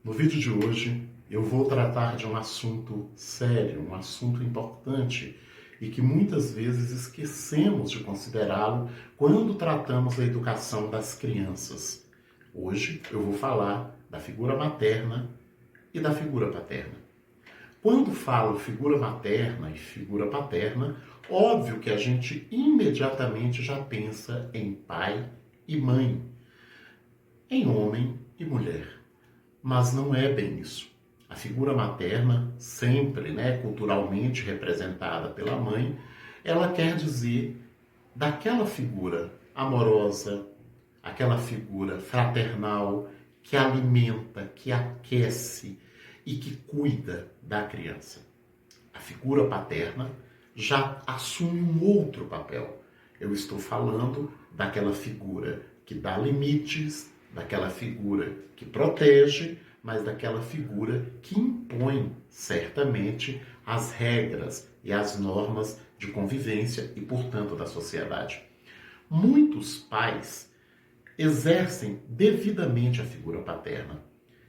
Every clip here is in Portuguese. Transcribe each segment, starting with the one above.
No vídeo de hoje eu vou tratar de um assunto sério, um assunto importante e que muitas vezes esquecemos de considerá-lo quando tratamos da educação das crianças. Hoje eu vou falar da figura materna e da figura paterna. Quando falo figura materna e figura paterna, óbvio que a gente imediatamente já pensa em pai e mãe, em homem e mulher. Mas não é bem isso. A figura materna, sempre, culturalmente representada pela mãe, ela quer dizer daquela figura amorosa, aquela figura fraternal que alimenta, que aquece e que cuida da criança. A figura paterna já assume um outro papel. Eu estou falando daquela figura que dá limites, daquela figura que protege, mas daquela figura que impõe, certamente, as regras e as normas de convivência e, portanto, da sociedade. Muitos pais exercem devidamente a figura paterna.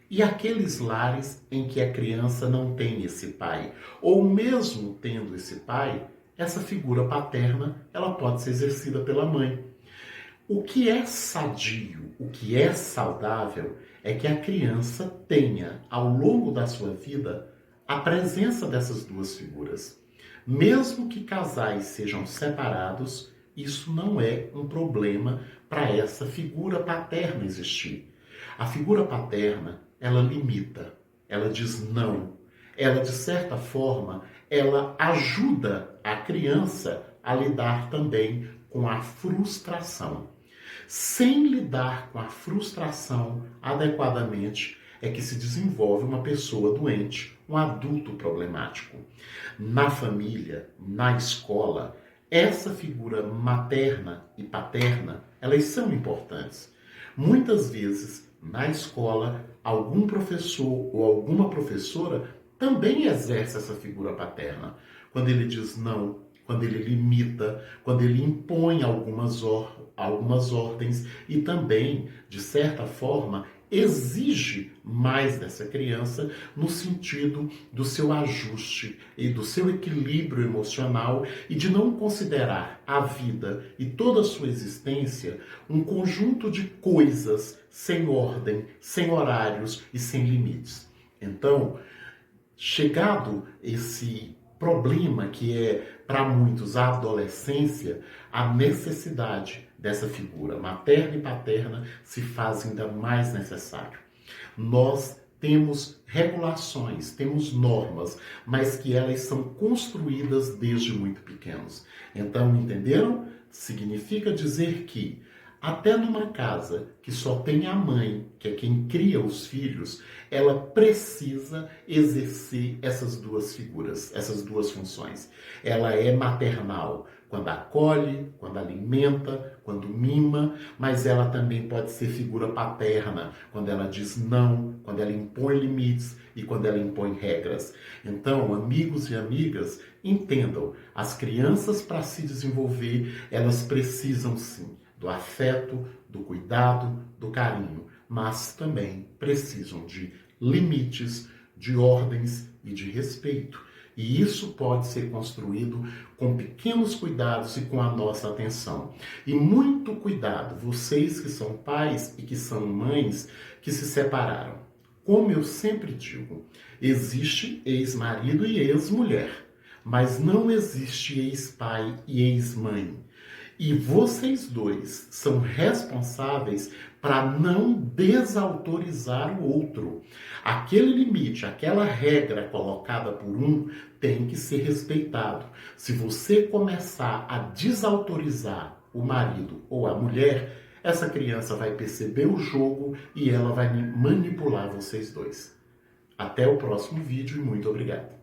E aqueles lares em que a criança não tem esse pai, ou mesmo tendo esse pai, essa figura paterna, ela pode ser exercida pela mãe. O que é sadio, o que é saudável, é que a criança tenha, ao longo da sua vida, a presença dessas duas figuras. Mesmo que casais sejam separados, isso não é um problema para essa figura paterna existir. A figura paterna, ela limita, ela diz não. Ela, de certa forma, ela ajuda a criança a lidar também com a frustração. Sem lidar com a frustração adequadamente, é que se desenvolve uma pessoa doente, um adulto problemático. Na família, na escola, essa figura materna e paterna, elas são importantes. Muitas vezes, na escola, algum professor ou alguma professora também exerce essa figura paterna. Quando ele diz não, quando ele limita, quando ele impõe algumas ordens e também, de certa forma, exige mais dessa criança no sentido do seu ajuste e do seu equilíbrio emocional e de não considerar a vida e toda a sua existência um conjunto de coisas sem ordem, sem horários e sem limites. Então, chegado esse problema que é, para muitos, a adolescência, a necessidade dessa figura materna e paterna se faz ainda mais necessário. Nós temos regulações, temos normas, mas que elas são construídas desde muito pequenos. Então, entenderam? Significa dizer que até numa casa que só tem a mãe, que é quem cria os filhos, ela precisa exercer essas duas figuras, essas duas funções. Ela é maternal quando acolhe, quando alimenta, quando mima, mas ela também pode ser figura paterna quando ela diz não, quando ela impõe limites e quando ela impõe regras. Então, amigos e amigas, entendam, as crianças, para se desenvolver, elas precisam sim do afeto, do cuidado, do carinho, mas também precisam de limites, de ordens e de respeito. E isso pode ser construído com pequenos cuidados e com a nossa atenção. E muito cuidado, vocês que são pais e que são mães que se separaram. Como eu sempre digo, existe ex-marido e ex-mulher, mas não existe ex-pai e ex-mãe. E vocês dois são responsáveis para não desautorizar o outro. Aquele limite, aquela regra colocada por um tem que ser respeitado. Se você começar a desautorizar o marido ou a mulher, essa criança vai perceber o jogo e ela vai manipular vocês dois. Até o próximo vídeo e muito obrigado.